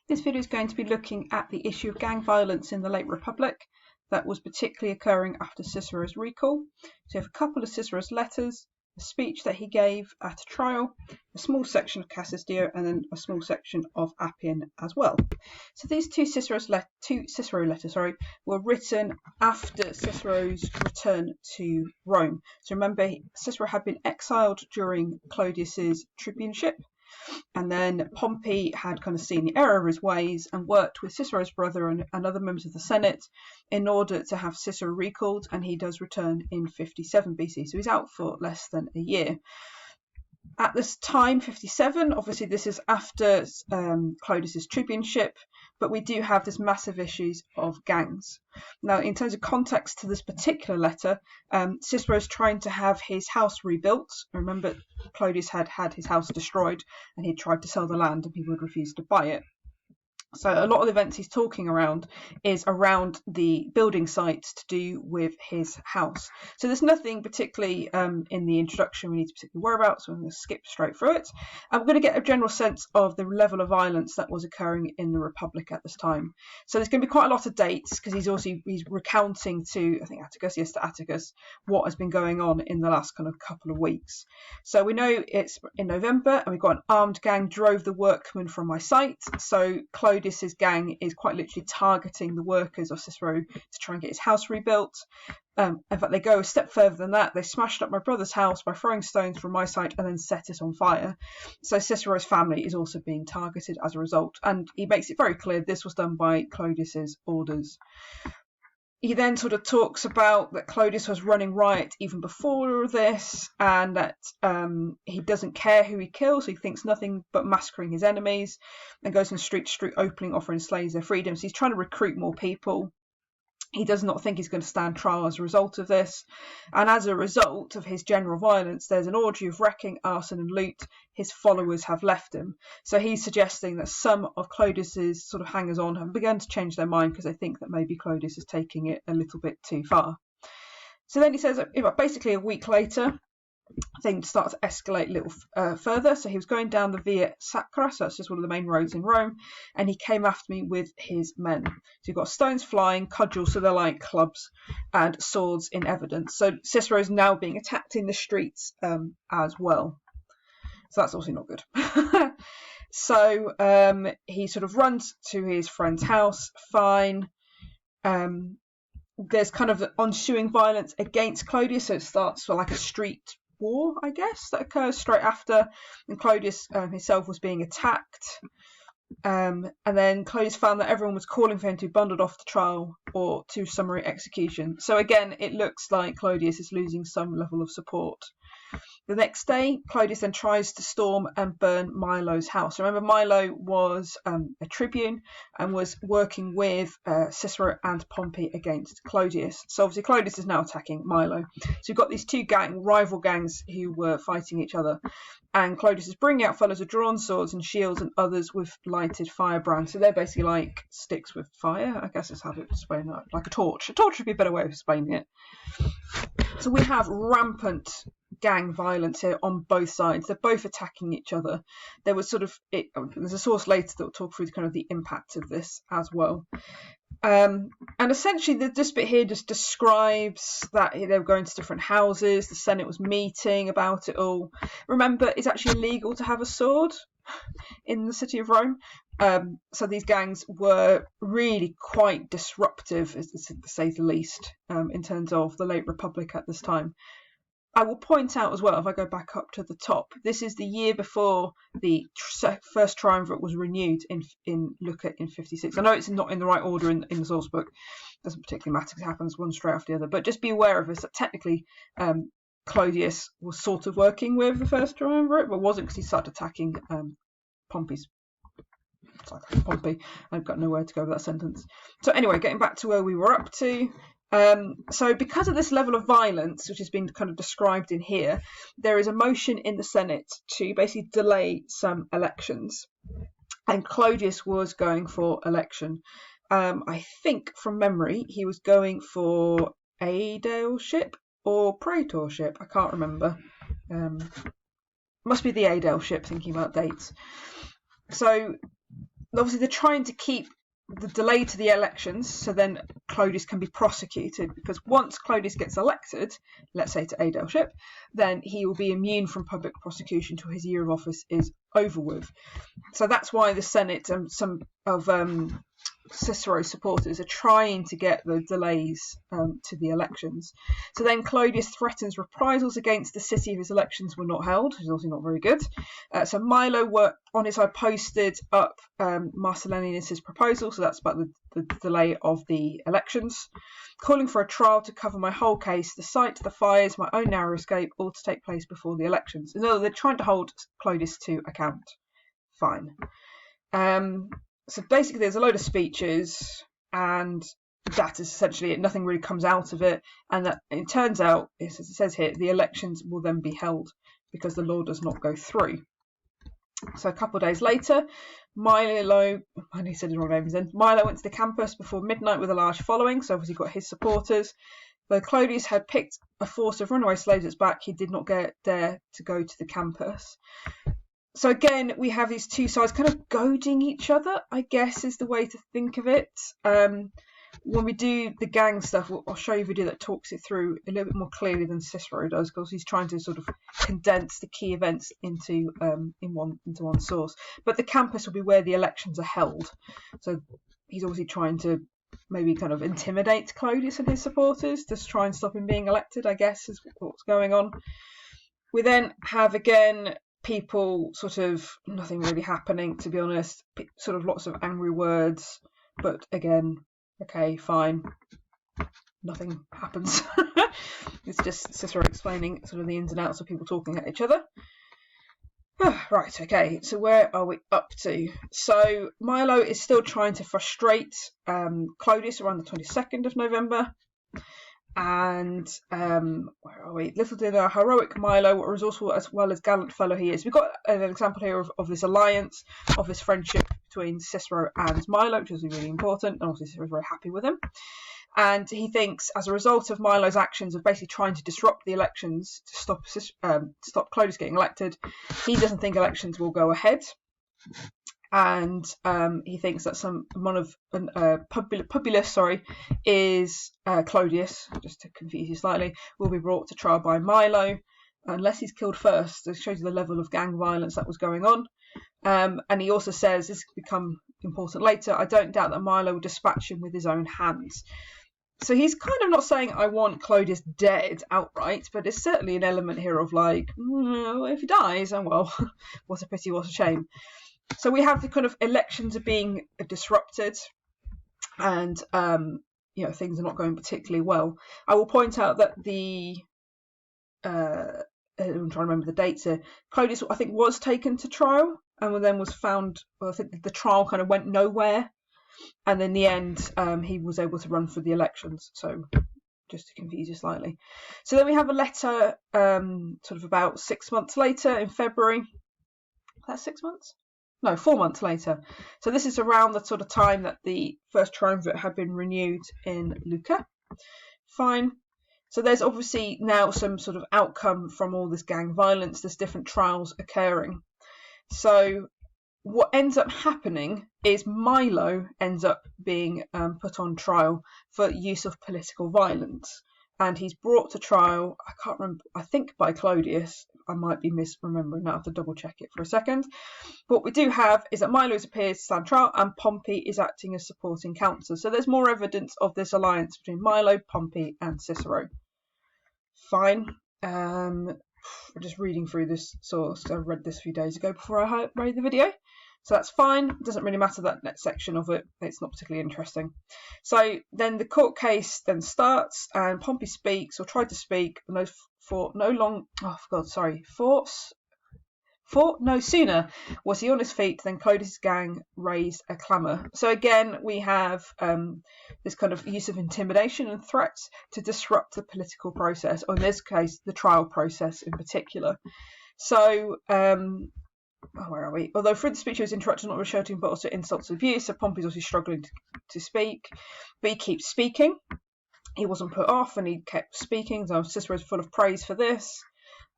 This video is going to be looking at the issue of gang violence in the late Republic that was particularly occurring after Cicero's recall. So you have a couple of Cicero's letters, a speech that he gave at a trial, a small section of Cassius Dio, and then a small section of Appian as well. So these two Cicero letters were written after Cicero's return to Rome. So remember, Cicero had been exiled during Clodius's tribuneship, and then Pompey had kind of seen the error of his ways and worked with Cicero's brother and other members of the Senate in order to have Cicero recalled, and he does return in 57 BC. So he's out for less than a year. At this time, 57, obviously this is after Clodius's tribuneship, but we do have this massive issues of gangs. Now, in terms of context to this particular letter, Cicero's trying to have his house rebuilt. Remember, Clodius had his house destroyed and he tried to sell the land and people had refused to buy it. So a lot of the events he's talking around is around the building sites to do with his house. So there's nothing particularly in the introduction we need to particularly worry about, so I'm going to skip straight through it. And we're going to get a general sense of the level of violence that was occurring in the Republic at this time. So there's going to be quite a lot of dates because he's recounting to, I think, Atticus, what has been going on in the last kind of couple of weeks. So we know it's in November and we've got an armed gang drove the workmen from my site. So Clodius's gang is quite literally targeting the workers of Cicero to try and get his house rebuilt. In fact, they go a step further than that. They smashed up my brother's house by throwing stones from my site and then set it on fire. So Cicero's family is also being targeted as a result. And he makes it very clear this was done by Clodius's orders. He then sort of talks about that Clodius was running riot even before this, and that he doesn't care who he kills. He thinks nothing but massacring his enemies, and goes from street to street opening, offering slaves their freedom. So he's trying to recruit more people. He does not think he's going to stand trial as a result of this. And as a result of his general violence, there's an orgy of wrecking, arson and loot. His followers have left him. So he's suggesting that some of Clodius's sort of hangers-on have begun to change their mind because they think that maybe Clodius is taking it a little bit too far. So then he says, basically a week later, things start to escalate a little further. So he was going down the Via Sacra, so that's just one of the main roads in Rome, and he came after me with his men. So you've got stones flying, cudgels, so they're like clubs, and swords in evidence. So Cicero is now being attacked in the streets as well. So that's obviously not good. So he sort of runs to his friend's house, fine. There's kind of ensuing violence against Clodius, so it starts like a street war, I guess, that occurs straight after, and Clodius himself was being attacked. And then Clodius found that everyone was calling for him to be bundled off to trial or to summary execution. So again, it looks like Clodius is losing some level of support. The next day, Clodius then tries to storm and burn Milo's house. Remember, Milo was a tribune and was working with Cicero and Pompey against Clodius. So obviously Clodius is now attacking Milo. So you've got these two rival gangs who were fighting each other. And Clodius is bringing out fellows with drawn swords and shields and others with lighted firebrands. So they're basically like sticks with fire, I guess is how to explain that. Like a torch. A torch would be a better way of explaining it. So we have rampant gang violence here on both sides. They're both attacking each other. There was there's a source later that will talk through kind of the impact of this as well. And essentially this bit here just describes that they were going to different houses, the Senate was meeting about it all. Remember, it's actually illegal to have a sword in the city of Rome. So these gangs were really quite disruptive, to say the least, in terms of the late Republic at this time. I will point out as well, if I go back up to the top, this is the year before the first triumvirate was renewed in Lucca in 56. I know it's not in the right order in the source book. It doesn't particularly matter because it happens one straight after the other. But just be aware of this, that technically Clodius was sort of working with the first triumvirate, but wasn't because he started attacking Pompey. I've got nowhere to go with that sentence. So anyway, getting back to where we were up to. So because of this level of violence, which has been kind of described in here, there is a motion in the Senate to basically delay some elections. And Clodius was going for election. I think from memory, he was going for aedileship or praetorship. I can't remember. Must be the aedileship, thinking about dates. So obviously they're trying to keep the delay to the elections so then Clodius can be prosecuted, because once Clodius gets elected, let's say to aedileship, then he will be immune from public prosecution till his year of office is over with. So that's why the Senate and some of Cicero's supporters are trying to get the delays to the elections. So then Clodius threatens reprisals against the city if his elections were not held, which is obviously not very good. So Milo on his side posted up Marcellinus's proposal, so that's about the delay of the elections, calling for a trial to cover my whole case, the site, the fires, my own narrow escape, all to take place before the elections. In other words, they're trying to hold Clodius to account. Fine. So basically there's a load of speeches, and that is essentially it. Nothing really comes out of it, and that it turns out, as it says here, the elections will then be held because the law does not go through. So a couple of days later, Milo went to the campus before midnight with a large following, so obviously got his supporters. Though Clodius had picked a force of runaway slaves at his back, he did not dare to go to the campus. So again, we have these two sides kind of goading each other, I guess is the way to think of it. When we do the gang stuff, I'll show you a video that talks it through a little bit more clearly than Cicero does, because he's trying to sort of condense the key events into one source. But the campus will be where the elections are held. So he's obviously trying to maybe kind of intimidate Clodius and his supporters to try and stop him being elected, I guess, is what's going on. We then have, again, people sort of nothing really happening, to be honest, sort of lots of angry words, but again, okay, fine, nothing happens. It's just Cicero explaining sort of the ins and outs of people talking at each other. Right, okay, so where are we up to? So Milo is still trying to frustrate Clodius around the 22nd of November. And where are we? Little did our heroic Milo, what resourceful as well as gallant fellow he is. We've got an example here of this alliance, of this friendship between Cicero and Milo, which is really important, and obviously Cicero's very happy with him. And he thinks, as a result of Milo's actions of basically trying to disrupt the elections to stop Clodius getting elected, he doesn't think elections will go ahead. And he thinks that Publius is Clodius, just to confuse you slightly, will be brought to trial by Milo unless he's killed first. It shows you the level of gang violence that was going on. And he also says, this will become important later, I don't doubt that Milo will dispatch him with his own hands. So he's kind of not saying I want Clodius dead outright, but there's certainly an element here of like, if he dies, oh well, what a pity, what a shame. So we have the kind of elections are being disrupted, and things are not going particularly well. I will point out that I'm trying to remember the dates here. Clodius, I think, was taken to trial, and then was found. Well, I think the trial kind of went nowhere, and in the end, he was able to run for the elections. So just to confuse you slightly. So then we have a letter, sort of about 6 months later in February. That's 6 months. No, 4 months later. So this is around the sort of time that the first triumvirate had been renewed in Lucca. Fine. So there's obviously now some sort of outcome from all this gang violence. There's different trials occurring. So what ends up happening is Milo ends up being put on trial for use of political violence. And he's brought to trial, I can't remember, I think by Clodius. I might be misremembering, I have to double check it for a second. But what we do have is that Milo appears to stand trial and Pompey is acting as supporting counsel. So there's more evidence of this alliance between Milo, Pompey and Cicero. Fine. I'm just reading through this source. I read this a few days ago before I made the video. So that's fine. It doesn't really matter that next section of it. It's not particularly interesting. So then the court case then starts and Pompey speaks or tried to speak no sooner was he on his feet than Clodius' gang raised a clamour. So again, we have this kind of use of intimidation and threats to disrupt the political process, or in this case, the trial process in particular. So where are we? Although through the speech he was interrupted, not with shouting, but also insults and abuse. So Pompey's also struggling to speak, but he keeps speaking. He wasn't put off, and he kept speaking. So Cicero's full of praise for this.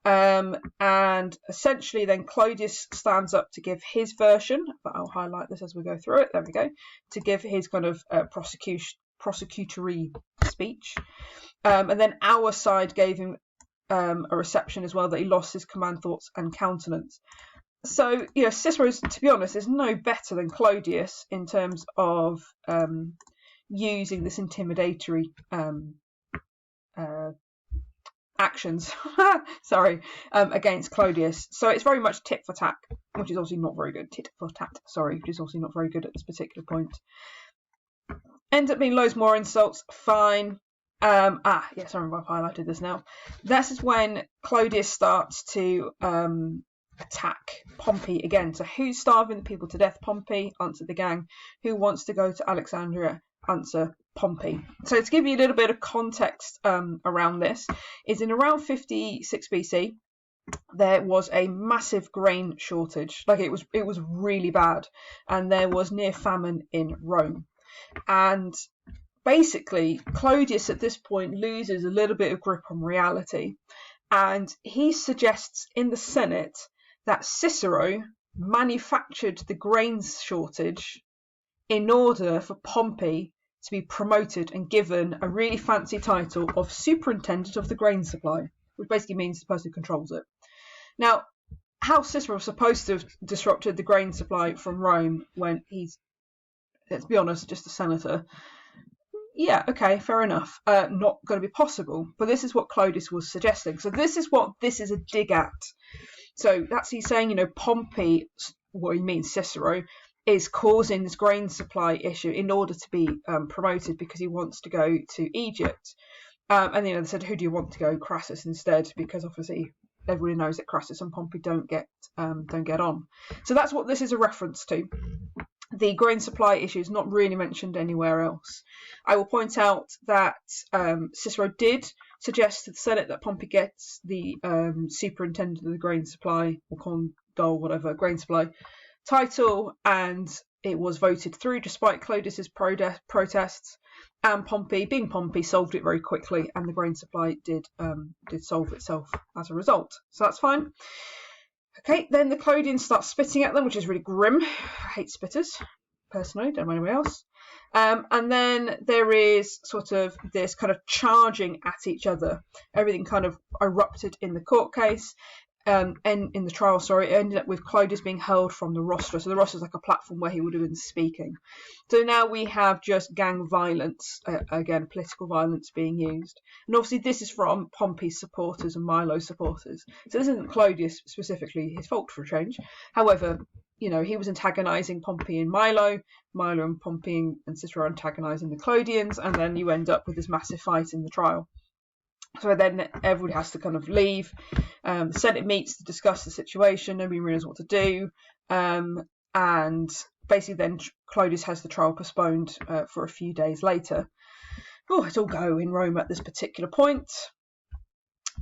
And essentially then Clodius stands up to give his version, but I'll highlight this as we go through it, there we go, to give his kind of prosecutory speech. And then our side gave him a reception as well, that he lost his command, thoughts and countenance. So, Cicero, to be honest, is no better than Clodius in terms of using this intimidatory actions against Clodius. So it's very much tit for tat, which is obviously not very good. Tit for tat, which is obviously not very good at this particular point. Ends up being loads more insults, fine. Sorry, I've highlighted this now. This is when Clodius starts to attack Pompey again. So who's starving the people to death? Pompey, answer the gang. Who wants to go to Alexandria? Answer Pompey. So to give you a little bit of context around this, is in around 56 BC, there was a massive grain shortage. Like it was really bad, and there was near famine in Rome. And basically, Clodius at this point loses a little bit of grip on reality, and he suggests in the Senate that Cicero manufactured the grain shortage in order for Pompey to be promoted and given a really fancy title of superintendent of the grain supply, which basically means the person who controls it. Now, how Cicero was supposed to have disrupted the grain supply from Rome when he's, let's be honest, just a senator? Yeah, okay, fair enough. Not going to be possible. But this is what Clodius was suggesting. So this is a dig at. So that's he's saying, Pompey, what he means, Cicero, is causing this grain supply issue in order to be promoted because he wants to go to Egypt. And they said, who do you want to go? Crassus instead, because obviously everybody knows that Crassus and Pompey don't get on. So that's what this is a reference to. The grain supply issue is not really mentioned anywhere else. I will point out that Cicero did suggest to the Senate that Pompey gets the superintendent of the grain supply, or condole, whatever, grain supply title, and it was voted through despite Clodius's protests. And Pompey, being Pompey, solved it very quickly, and the grain supply did solve itself as a result. So that's fine. Okay, then the Clodians start spitting at them, which is really grim. I hate spitters, personally, don't know anybody else. And then there is sort of this kind of charging at each other. Everything kind of erupted in the court case. And in the trial, it ended up with Clodius being hurled from the rostra. So the rostra is like a platform where he would have been speaking. So now we have just gang violence, again, political violence being used. And obviously this is from Pompey's supporters and Milo's supporters. So this isn't Clodius specifically his fault for a change. However, he was antagonising Pompey and Milo and Pompey and Cicero antagonising the Clodians, and then you end up with this massive fight in the trial. So then everybody has to kind of leave. The Senate meets to discuss the situation. Nobody really knows what to do. And basically then Clodius has the trial postponed for a few days later. Oh, it's all go in Rome at this particular point.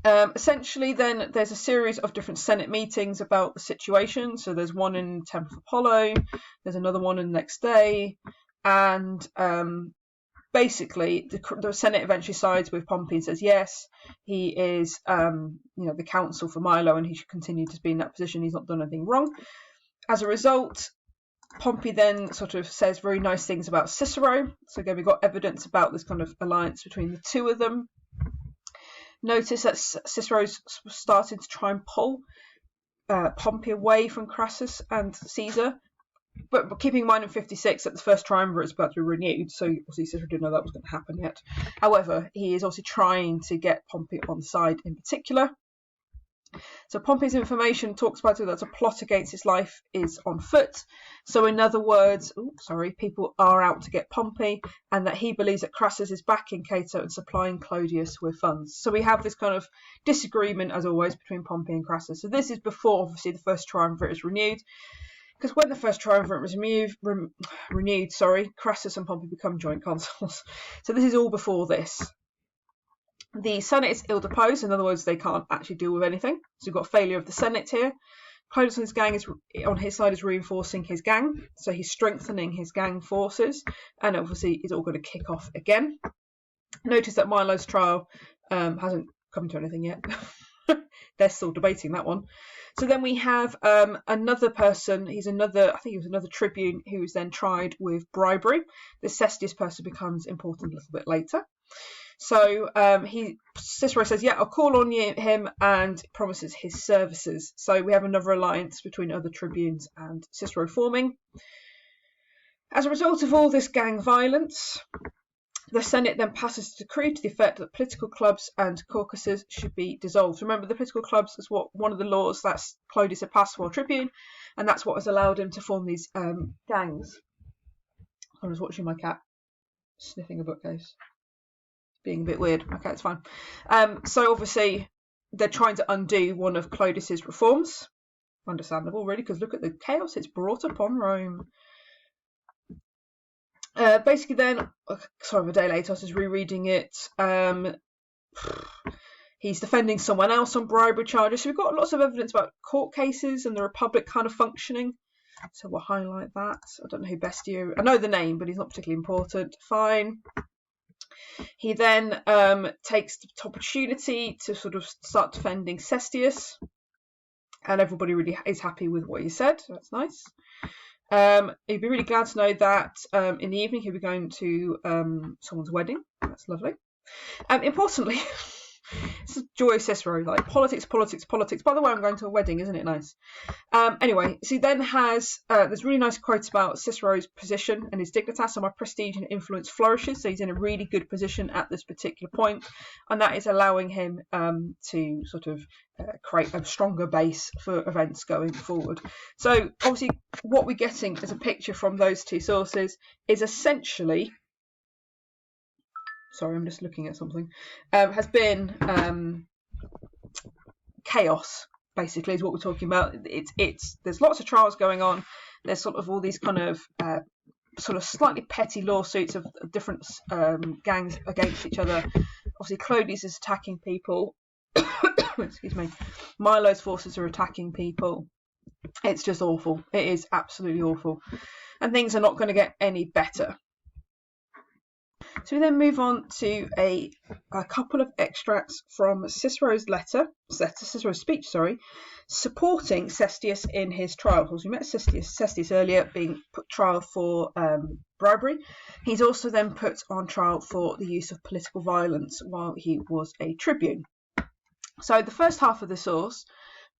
Essentially then there's a series of different Senate meetings about the situation. So there's one in Temple of Apollo. There's another one in the next day. And basically, the Senate eventually sides with Pompey and says, yes, he is, the counsel for Milo, and he should continue to be in that position. He's not done anything wrong. As a result, Pompey then sort of says very nice things about Cicero. So again, we've got evidence about this kind of alliance between the two of them. Notice that Cicero's starting to try and pull Pompey away from Crassus and Caesar. But keeping in mind in 56 that the first triumvirate is about to be renewed, so obviously Cicero didn't know that was going to happen yet. However, he is also trying to get Pompey on side in particular. So Pompey's information talks about that a plot against his life is on foot. So in other words, people are out to get Pompey, and that he believes that Crassus is backing Cato and supplying Clodius with funds. So we have this kind of disagreement, as always, between Pompey and Crassus. So this is before, obviously, the first triumvirate is renewed. Because when the first triumvirate was renewed, Crassus and Pompey become joint consuls. So this is all before this. The Senate is ill-deposed, in other words, they can't actually deal with anything. So we've got failure of the Senate here. Clodius and his gang on his side is reinforcing his gang, so he's strengthening his gang forces, and obviously it's all going to kick off again. Notice that Milo's trial hasn't come to anything yet. They're still debating that one. So then we have another person. I think he was another tribune who was then tried with bribery. The Cestius person becomes important a little bit later. So Cicero says, yeah, I'll call on him, and promises his services. So we have another alliance between other tribunes and Cicero forming. As a result of all this gang violence, the Senate then passes a decree to the effect that political clubs and caucuses should be dissolved. Remember, the political clubs is one of the laws that Clodius had passed for tribune, and that's what has allowed him to form these gangs. I was watching my cat sniffing a bookcase. Being a bit weird. Okay, it's fine. So obviously they're trying to undo one of Clodius's reforms. Understandable, really, because look at the chaos it's brought upon Rome. Basically then, sorry, I'm a day late, I was just rereading it. He's defending someone else on bribery charges. So we've got lots of evidence about court cases and the Republic kind of functioning. So we'll highlight that. I don't know who Bestio... I know the name, but he's not particularly important. Fine. He then takes the opportunity to sort of start defending Cestius. And everybody really is happy with what he said. So that's nice. He'd be really glad to know that in the evening he'll be going to someone's wedding. That's lovely. Importantly, it's a joy of Cicero, like politics. By the way, I'm going to a wedding, isn't it nice? Anyway, so he then has there's really nice quotes about Cicero's position and his dignitas. So my prestige and influence flourishes. So he's in a really good position at this particular point, and that is allowing him to sort of create a stronger base for events going forward. So obviously, what we're getting as a picture from those two sources is essentially. Sorry, I'm just looking at something. Has been chaos. Basically, is what we're talking about. There's lots of trials going on. There's sort of all these kind of sort of slightly petty lawsuits of different gangs against each other. Obviously, Clodius is attacking people. Excuse me. Milo's forces are attacking people. It's just awful. It is absolutely awful, and things are not going to get any better. So we then move on to a couple of extracts from Cicero's speech, supporting Cestius in his trial. Of course, we met Cestius earlier being put trial for bribery. He's also then put on trial for the use of political violence while he was a tribune. So the first half of the source,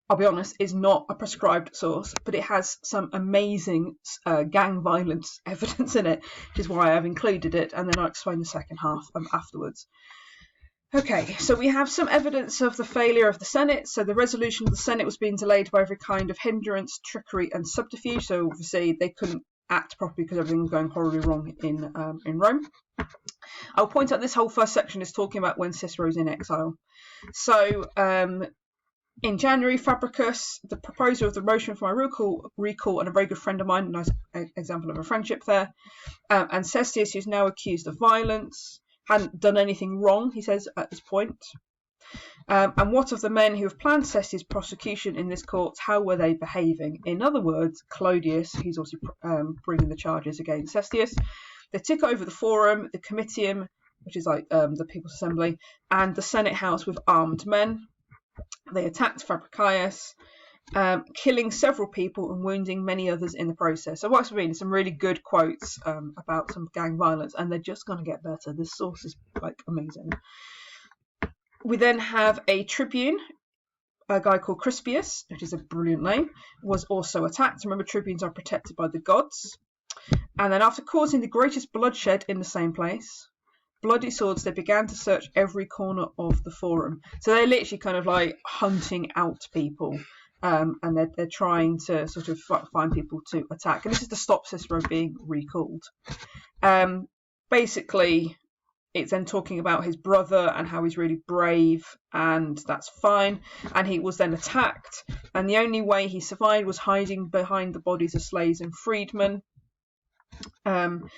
I'll be honest, is not a prescribed source, but it has some amazing gang violence evidence in it, which is why I've included it, and then I'll explain the second half afterwards. Okay, so we have some evidence of the failure of the Senate. So the resolution of the Senate was being delayed by every kind of hindrance, trickery, and subterfuge. So obviously they couldn't act properly because everything was going horribly wrong in Rome. I'll point out this whole first section is talking about when Cicero's in exile. So in January, Fabricus, the proposer of the motion for my recall, and a very good friend of mine, nice example of a friendship there, and Cestius, who's now accused of violence, hadn't done anything wrong, he says at this point. And what of the men who have planned Cestius' prosecution in this court, how were they behaving? In other words, Clodius, who's also bringing the charges against Cestius, they took over the Forum, the Comitium, which is like the People's Assembly, and the Senate House with armed men. They attacked Fabricius, killing several people and wounding many others in the process. So what's reading some really good quotes about some gang violence, and they're just going to get better. This source is like amazing. We then have a tribune, a guy called Crispius, which is a brilliant name, was also attacked. Remember, tribunes are protected by the gods. And then after causing the greatest bloodshed in the same place, bloody swords, they began to search every corner of the Forum. So they're literally kind of like hunting out people, and they're trying to sort of find people to attack. And this is to stop Cicero being recalled. Basically, it's then talking about his brother and how he's really brave, and that's fine. And he was then attacked, and the only way he survived was hiding behind the bodies of slaves and freedmen. And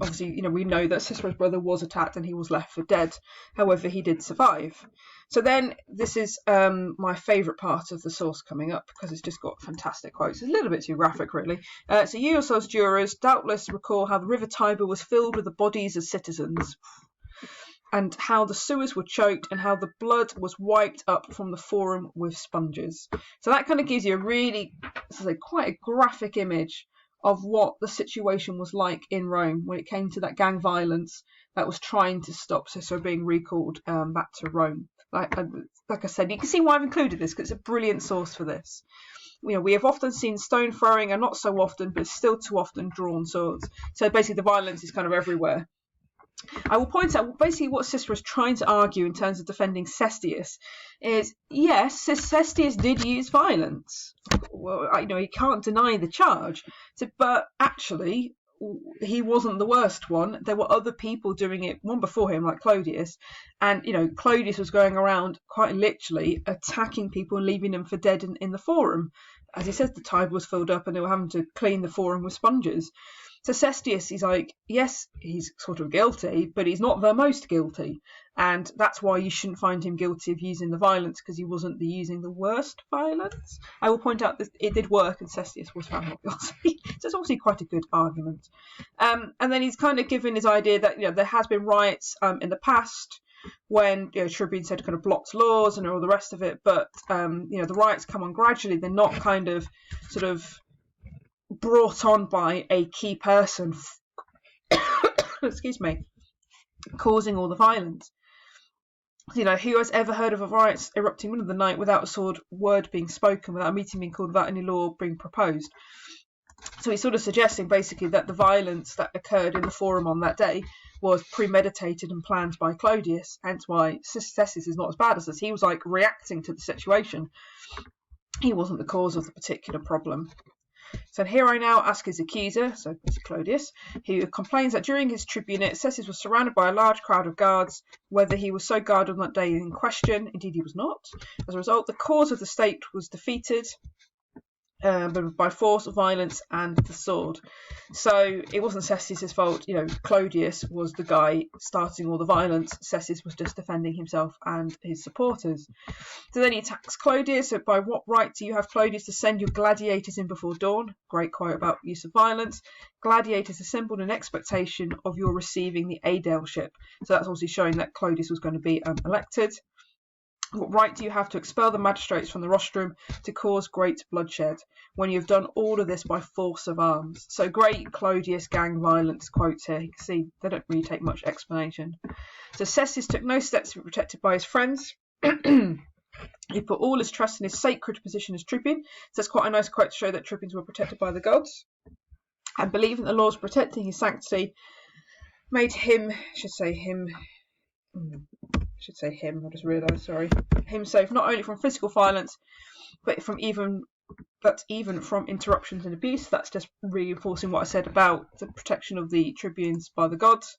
obviously, we know that Cicero's brother was attacked and he was left for dead. However, he did survive. So then this is my favourite part of the source coming up, because it's just got fantastic quotes. It's a little bit too graphic, really. So you yourselves, jurors, doubtless recall how the river Tiber was filled with the bodies of citizens. and how the sewers were choked and how the blood was wiped up from the forum with sponges. So that kind of gives you a really, quite a graphic image of what the situation was like in Rome when it came to that gang violence that was trying to stop Cicero being recalled back to Rome. Like I said, you can see why I've included this, because it's a brilliant source for this. We have often seen stone throwing, and not so often, but still too often, drawn swords. So basically the violence is kind of everywhere. I will point out basically what Cicero is trying to argue in terms of defending Cestius is, yes, Cestius did use violence. Well, he can't deny the charge, but actually he wasn't the worst one. There were other people doing it, one before him, like Clodius, and Clodius was going around quite literally attacking people and leaving them for dead in the forum. As he says, the tide was filled up and they were having to clean the forum with sponges. So Cestius, he's like, yes, he's sort of guilty, but he's not the most guilty. And that's why you shouldn't find him guilty of using the violence, because he wasn't using the worst violence. I will point out that it did work and Cestius was found not guilty. So it's obviously quite a good argument. And then he's kind of given his idea that there has been riots in the past when tribunes had kind of blocked laws and all the rest of it. But, the riots come on gradually. They're not kind of sort of brought on by a key person excuse me, causing all the violence. Who has ever heard of a riot erupting in the middle of the night without a word being spoken, without a meeting being called, without any law being proposed? So he's sort of suggesting basically that the violence that occurred in the forum on that day was premeditated and planned by Clodius, hence why Cestius is not as bad as this. He was reacting to the situation. He wasn't the cause of the particular problem. So here I now ask his accuser, so it's Clodius, who complains that during his tribunate, Cestius was surrounded by a large crowd of guards, whether he was so guarded on that day in question. Indeed, he was not. As a result, the cause of the state was defeated by force, violence, and the sword. So it wasn't Cestius' fault. Clodius was the guy starting all the violence. Cestius was just defending himself and his supporters. So then he attacks Clodius. So by what right do you have, Clodius, to send your gladiators in before dawn? Great quote about use of violence. Gladiators assembled in expectation of your receiving the aedileship. So that's obviously showing that Clodius was going to be elected. What right do you have to expel the magistrates from the rostrum, to cause great bloodshed, when you have done all of this by force of arms? So great Clodius gang violence quotes here. You can see they don't really take much explanation. So Cestius took no steps to be protected by his friends. He put all his trust in his sacred position as tribune. So that's quite a nice quote to show that tribunes were protected by the gods. And believing the laws protecting his sanctity made him, I should say him, I just realised, sorry. Him safe not only from physical violence, but even from interruptions and abuse. That's just reinforcing what I said about the protection of the tribunes by the gods.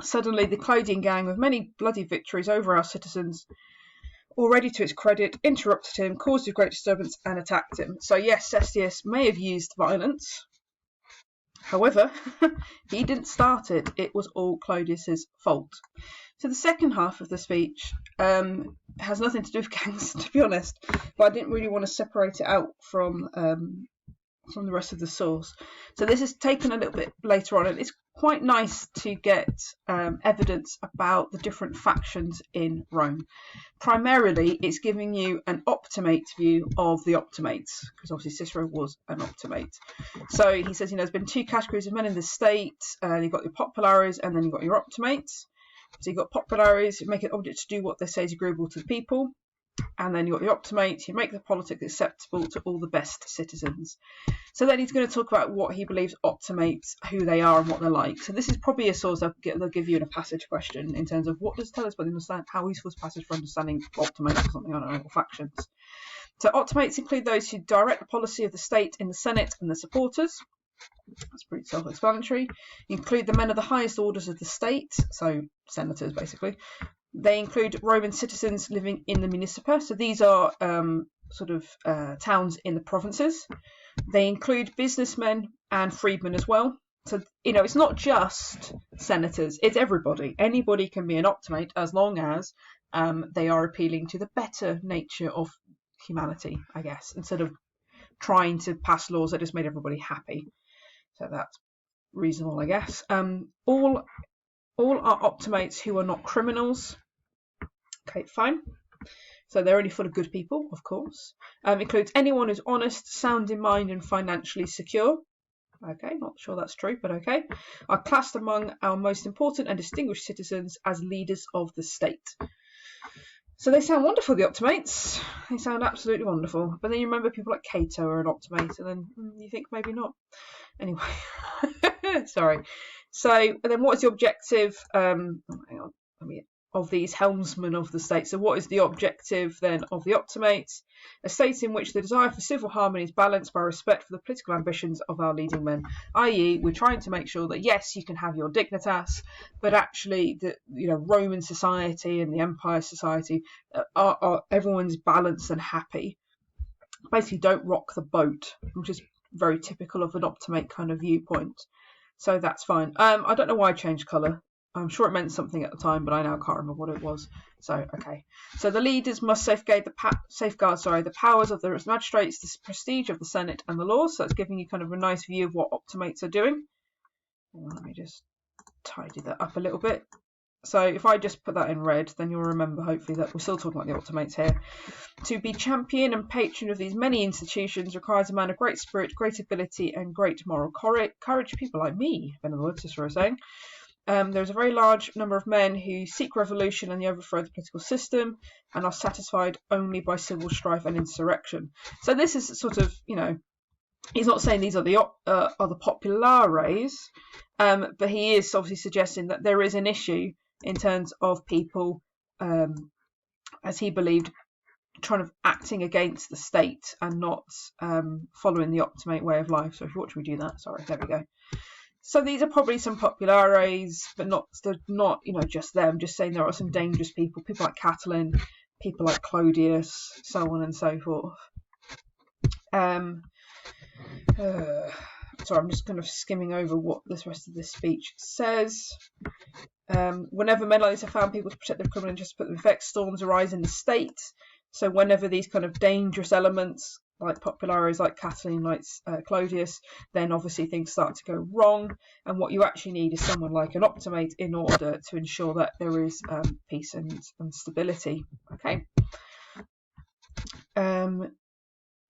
Suddenly, the Clodian gang, with many bloody victories over our citizens, already to its credit, interrupted him, caused a great disturbance, and attacked him. So yes, Cestius may have used violence. However, he didn't start it. It was all Clodius's fault. So the second half of the speech has nothing to do with gangs, to be honest, but I didn't really want to separate it out from the rest of the source. So this is taken a little bit later on, and it's quite nice to get evidence about the different factions in Rome. Primarily, it's giving you an optimate view of the optimates, because obviously Cicero was an optimate. So he says, there's been two categories of men in the state. You've got your populares, and then you've got your optimates. So you've got populares, who make an object to do what they say is agreeable to the people. And then you've got the optimates, who make the politics acceptable to all the best citizens. So then he's going to talk about what he believes optimates, who they are and what they're like. So this is probably a source they'll give you in a passage question in terms of what does tell us about how useful is passage for understanding optimates or something, I don't know, or factions. So optimates include those who direct the policy of the state in the Senate and the supporters. That's pretty self-explanatory. Include the men of the highest orders of the state, so senators basically. They include Roman citizens living in the municipa, so these are towns in the provinces. They include businessmen and freedmen as well. So, it's not just senators, it's everybody. Anybody can be an optimate as long as they are appealing to the better nature of humanity, I guess, instead of trying to pass laws that just made everybody happy. So that's reasonable, I guess. All All are optimates who are not criminals. Okay, fine. So they're only full of good people, of course. Includes anyone who's honest, sound in mind, and financially secure. Okay, not sure that's true, but okay. Are classed among our most important and distinguished citizens as leaders of the state. So they sound wonderful, the optimates. They sound absolutely wonderful. But then you remember people like Cato are an optimate, and then you think maybe not. Anyway, sorry. So, and then what is the objective? Hang on, of these helmsmen of the state. So what is the objective then of the optimates? A state in which the desire for civil harmony is balanced by respect for the political ambitions of our leading men. I.e., we're trying to make sure that yes, you can have your dignitas, but actually the Roman society and the Empire society are everyone's balanced and happy. Basically, don't rock the boat, which is very typical of an optimate kind of viewpoint. So that's fine. I don't know why I changed colour. I'm sure it meant something at the time, but I now can't remember what it was. So, okay. So the leaders must safeguard the powers of the magistrates, the prestige of the Senate and the laws. So it's giving you kind of a nice view of what optimates are doing. Let me just tidy that up a little bit. So if I just put that in red, then you'll remember, hopefully, that we're still talking about the optimates here. To be champion and patron of these many institutions requires a man of great spirit, great ability, and great moral courage. People like me, in other words, Cicero is saying. There's a very large number of men who seek revolution and the overthrow of the political system and are satisfied only by civil strife and insurrection. So this is sort of, he's not saying these are the populares, but he is obviously suggesting that there is an issue in terms of people, as he believed, acting against the state and not following the optimate way of life. So if you watch me do that, sorry, there we go. So these are probably some populares, but not just them. Just saying there are some dangerous people like Catiline, people like Clodius, so on and so forth. Sorry, I'm just kind of skimming over what this rest of this speech says. Whenever men like this are found, people to protect their criminal interests, put them in effect, storms arise in the state. So whenever these kind of dangerous elements, like populares, like Catiline, like Clodius, then obviously things start to go wrong. And what you actually need is someone like an optimate in order to ensure that there is peace and stability. Okay.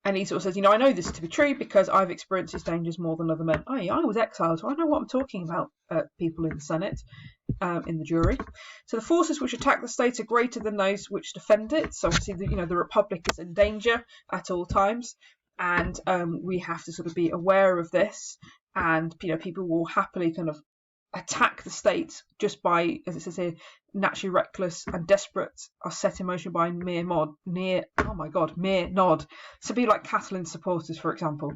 And he sort of says, I know this to be true because I've experienced these dangers more than other men. I was exiled, so I know what I'm talking about, people in the Senate, in the jury. So the forces which attack the state are greater than those which defend it. So obviously, the Republic is in danger at all times. And we have to sort of be aware of this. And, people will happily kind of attack the state just by, as it says here, naturally reckless and desperate are set in motion by mere nod. So people like Catiline's supporters, for example,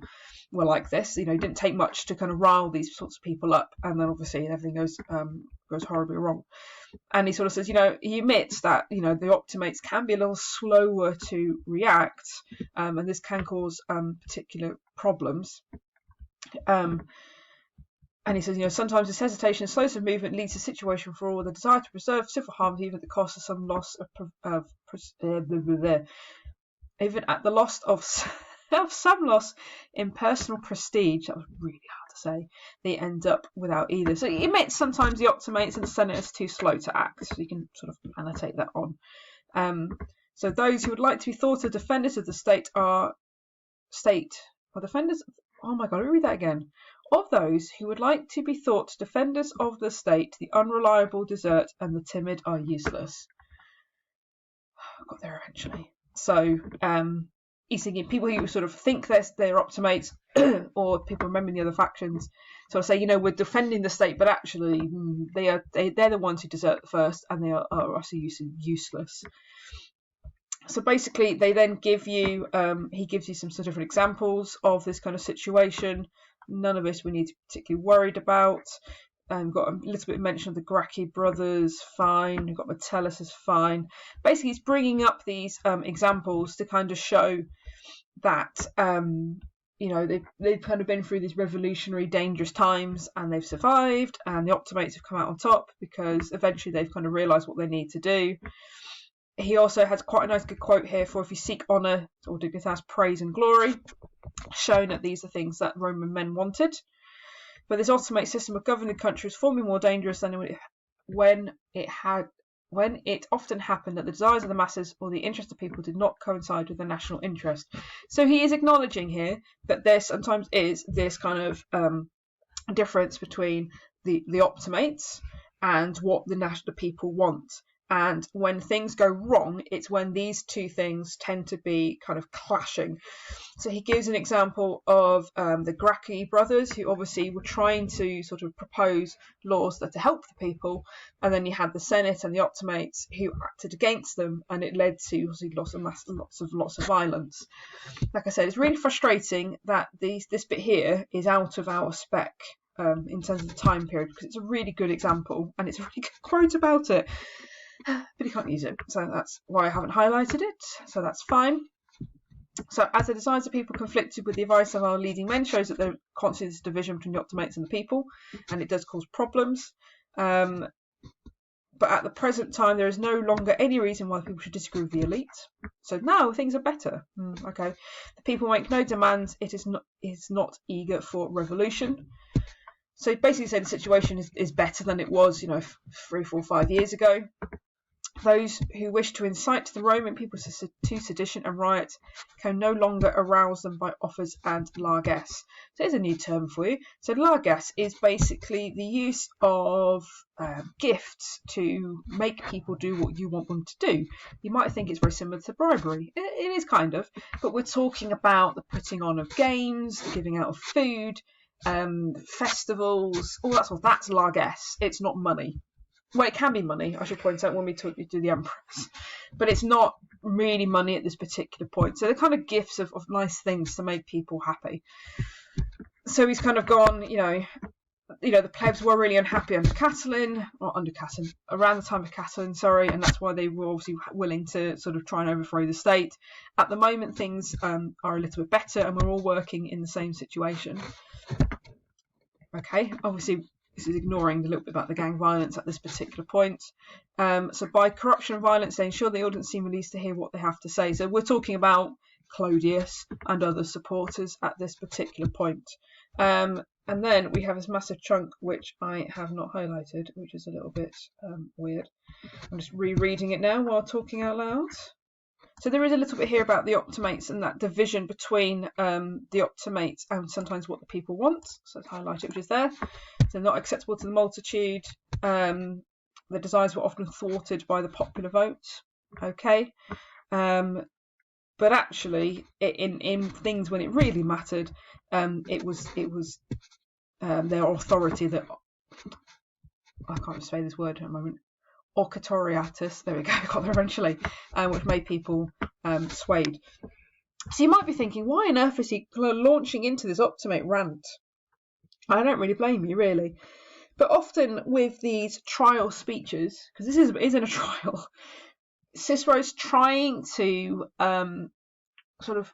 were like this. It didn't take much to kind of rile these sorts of people up, and then obviously everything goes horribly wrong. And he sort of says, he admits that the optimates can be a little slower to react, and this can cause particular problems. And he says, sometimes this hesitation and slowness of movement leads to a situation for all the desire to preserve civil harmony, even at the cost of some loss even at the loss of some loss in personal prestige. That was really hard to say. They end up without either. So he admits sometimes the optimates and the Senate is too slow to act. So you can sort of annotate that on. So those who would like to be thought of defenders of the state are defenders. Oh my God, let me read that again. Of those who would like to be thought defenders of the state, the unreliable desert and the timid are useless. I got there eventually. So he's thinking people who sort of think they're optimates or people remembering the other factions sort of say, we're defending the state, but actually they're the ones who desert first, and they are also useless. So basically, they then give you, he gives you some sort of different examples of this kind of situation. None of this we need to be particularly worried about. We've got a little bit of mention of the Gracchi brothers, fine. We've got Metellus is fine. Basically, he's bringing up these examples to kind of show that, they've kind of been through these revolutionary, dangerous times, and they've survived, and the optimates have come out on top because eventually they've kind of realised what they need to do. He also has quite a nice good quote here for if you seek honour or dignitas, praise and glory, showing that these are things that Roman men wanted. But this optimate system of governing the country is far more dangerous than when it often happened that the desires of the masses or the interest of people did not coincide with the national interest. So he is acknowledging here that there sometimes is this kind of difference between the optimates and what the people want. And when things go wrong, it's when these two things tend to be kind of clashing. So he gives an example of the Gracchi brothers, who obviously were trying to sort of propose laws that to help the people, and then you had the Senate and the optimates who acted against them, and it led to obviously lots of violence. Like I said, it's really frustrating that this bit here is out of our spec in terms of the time period, because it's a really good example and it's a really good quote about it. But you can't use it, so that's why I haven't highlighted it, so that's fine. So as the desires of people conflicted with the advice of our leading men shows that there constantly is division between the optimates and the people, and it does cause problems. But at the present time, there is no longer any reason why people should disagree with the elite. So now things are better. Okay, the people make no demands. It is not eager for revolution. So basically, say the situation is better than it was, 3, 4, 5 years ago. Those who wish to incite the Roman people to sedition and riot can no longer arouse them by offers and largesse. So there's a new term for you. So largesse is basically the use of gifts to make people do what you want them to do. You might think it's very similar to bribery. It is kind of, but we're talking about the putting on of games, the giving out of food, festivals, all that sort of. That's largesse. It's not money. Well, it can be money, I should point out, when we talk to the Empress, but it's not really money at this particular point. So they're kind of gifts of nice things to make people happy. So he's kind of gone, the plebs were really unhappy around the time of Catiline, and that's why they were obviously willing to sort of try and overthrow the state. At the moment, things are a little bit better, and we're all working in the same situation. Okay, obviously, this is ignoring a little bit about the gang violence at this particular point. So by corruption and violence, they ensure the audience seem released to hear what they have to say. So we're talking about Clodius and other supporters at this particular point. And then we have this massive chunk which I have not highlighted, which is a little bit weird. I'm just rereading it now while talking out loud. So there is a little bit here about the optimates and that division between the optimates and sometimes what the people want. So let's highlight it, which is there. So not acceptable to the multitude. The desires were often thwarted by the popular vote. Okay. But actually, in things when it really mattered, it was their authority that, I can't say this word at the moment, Orcatoriatus, there we go, got there eventually, which made people swayed. So you might be thinking, why on earth is he launching into this optimate rant? I don't really blame you, really. But often with these trial speeches, because this isn't a trial, Cicero's trying to sort of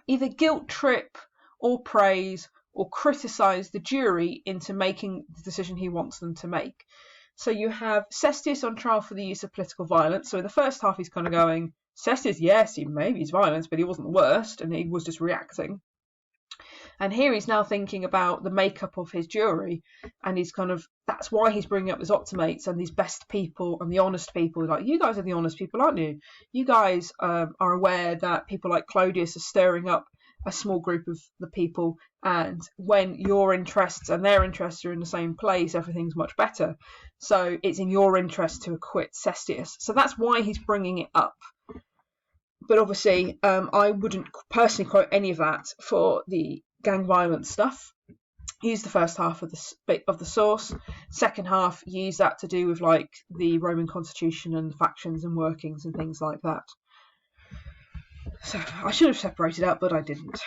either guilt trip or praise or criticise the jury into making the decision he wants them to make. So you have Cestius on trial for the use of political violence. So in the first half, he's kind of going, Cestius, yes, he's violence, but he wasn't the worst, and he was just reacting. And here he's now thinking about the makeup of his jury, and he's that's why he's bringing up his optimates and these best people and the honest people. Like, you guys are the honest people, aren't you? You guys are aware that people like Clodius are stirring up a small group of the people, and when your interests and their interests are in the same place, everything's much better. So it's in your interest to acquit Cestius. So that's why he's bringing it up. But obviously, I wouldn't personally quote any of that for the gang violence stuff. Use the first half of the source. Second half, use that to do with like the Roman constitution and factions and workings and things like that. So I should have separated out, but I didn't.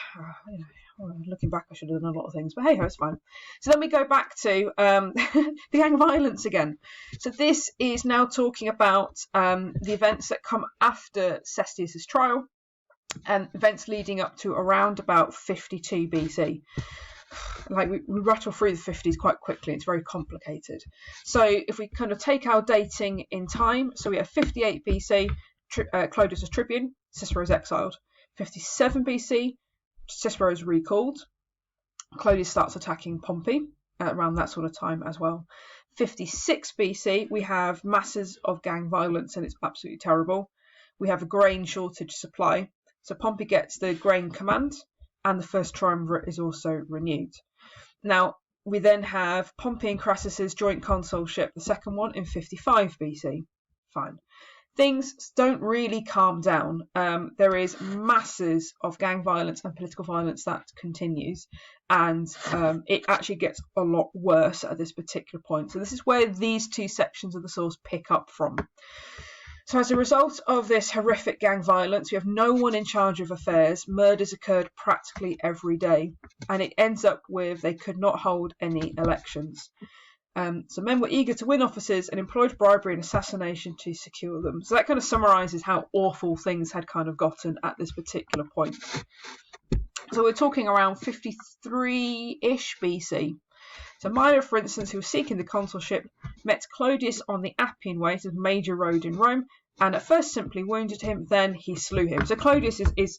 Looking back, I should have done a lot of things, but hey, it's fine. So then we go back to the gang violence again. So this is now talking about the events that come after Cestius' trial and events leading up to around about 52 BC. Like we rattle through the 50s quite quickly. It's very complicated. So if we kind of take our dating in time, so we have 58 BC, Clodius is tribune, Cicero is exiled. 57 BC, Cicero is recalled. Clodius starts attacking Pompey. around that sort of time as well. 56 BC, we have masses of gang violence, and it's absolutely terrible. We have a grain shortage supply. So Pompey gets the grain command, and the first triumvirate is also renewed. Now, we then have Pompey and Crassus's joint consulship, the second one, in 55 BC. Fine. Things don't really calm down. There is masses of gang violence and political violence that continues, and it actually gets a lot worse at this particular point. So this is where these two sections of the source pick up from. So as a result of this horrific gang violence, we have no one in charge of affairs. Murders occurred practically every day, and it ends up with they could not hold any elections. So men were eager to win offices and employed bribery and assassination to secure them. So that kind of summarises how awful things had kind of gotten at this particular point. So we're talking around 53-ish BC. So Milo, for instance, who was seeking the consulship, met Clodius on the Appian Way, a major road in Rome, and at first simply wounded him, then he slew him. So Clodius is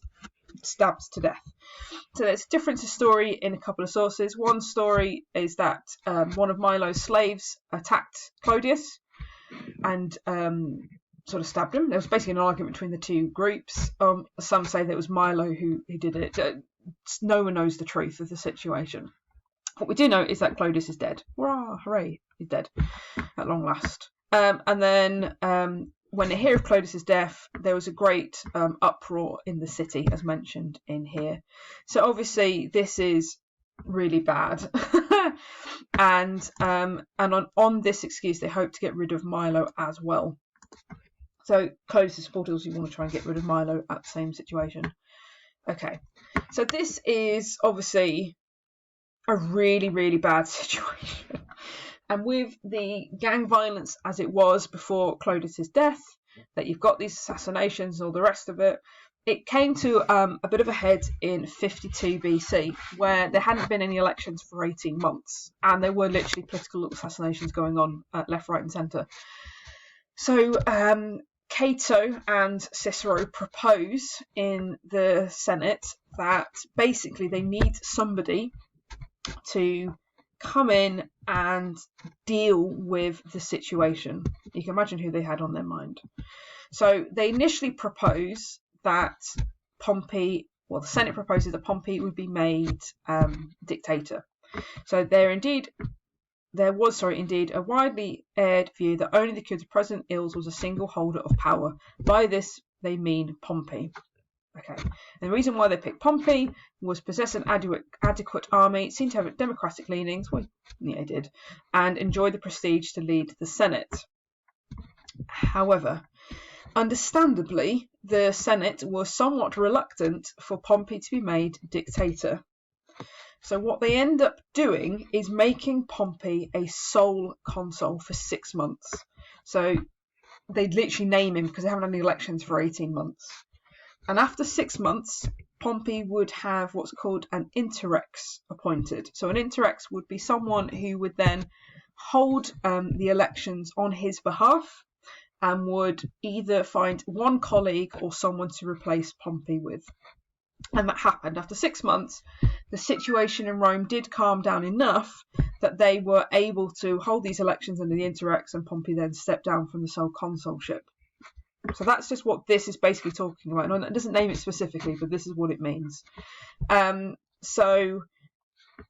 stabbed to death. So there's a difference of story in a couple of sources. One story is that one of Milo's slaves attacked Clodius and sort of stabbed him. There was basically an argument between the two groups. Some say that it was Milo who did it. No one knows the truth of the situation. What we do know is that Clodius is dead. Hurrah, hooray, he's dead at long last. And then when they hear of Clodius's death, there was a great uproar in the city, as mentioned in here. So obviously this is really bad. and on this excuse, they hope to get rid of Milo as well. So Clodius's supporters, you want to try and get rid of Milo at the same situation. Okay, so this is obviously a really, really bad situation. And with the gang violence as it was before Clodius's death, that you've got these assassinations and all the rest of it, it came to a bit of a head in 52 BC, where there hadn't been any elections for 18 months, and there were literally political assassinations going on left, right and centre. So Cato and Cicero propose in the Senate that basically they need somebody to come in and deal with the situation. You can imagine who they had on their mind. So they initially propose that Pompey, well, the Senate proposes that Pompey would be made dictator. So there was a widely aired view that only the cure to present ills was a single holder of power. By this they mean Pompey. Okay, and the reason why they picked Pompey was possess an adequate army, seemed to have democratic leanings, well, yeah, he did, and enjoy the prestige to lead the Senate. However, understandably, the Senate was somewhat reluctant for Pompey to be made dictator. So what they end up doing is making Pompey a sole consul for 6 months. So they literally name him because they haven't had any elections for 18 months. And after 6 months, Pompey would have what's called an interrex appointed. So an interrex would be someone who would then hold the elections on his behalf and would either find one colleague or someone to replace Pompey with. And that happened. After 6 months, the situation in Rome did calm down enough that they were able to hold these elections under the interrex, and Pompey then stepped down from the sole consulship. So that's just what this is basically talking about. And it doesn't name it specifically, but this is what it means. So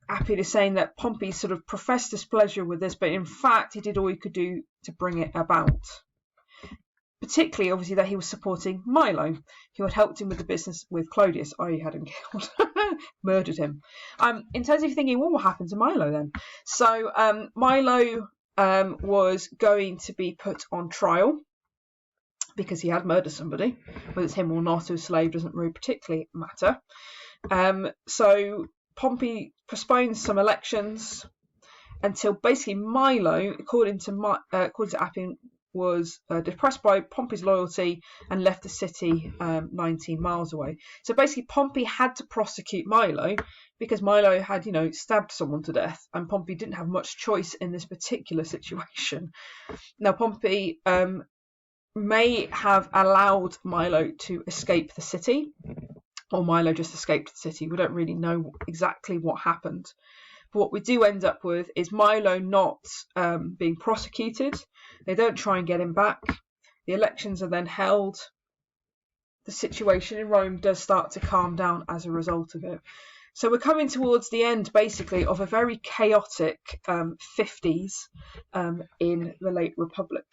Appian is saying that Pompey sort of professed displeasure with this, but in fact he did all he could do to bring it about. Particularly, obviously, that he was supporting Milo, who had helped him with the business with Clodius, i.e. had him killed, murdered him. In terms of thinking, well, what happened to Milo then? So Milo was going to be put on trial because he had murdered somebody. Whether it's him or not, or a slave, doesn't really particularly matter. So Pompey postponed some elections until basically Milo, according to Appian, was depressed by Pompey's loyalty and left the city 19 miles away. So basically Pompey had to prosecute Milo because Milo had, stabbed someone to death, and Pompey didn't have much choice in this particular situation. Now Pompey may have allowed Milo to escape the city, or Milo just escaped the city. We don't really know exactly what happened. But what we do end up with is Milo not being prosecuted. They don't try and get him back. The elections are then held. The situation in Rome does start to calm down as a result of it. So we're coming towards the end, basically, of a very chaotic 50s in the late Republic.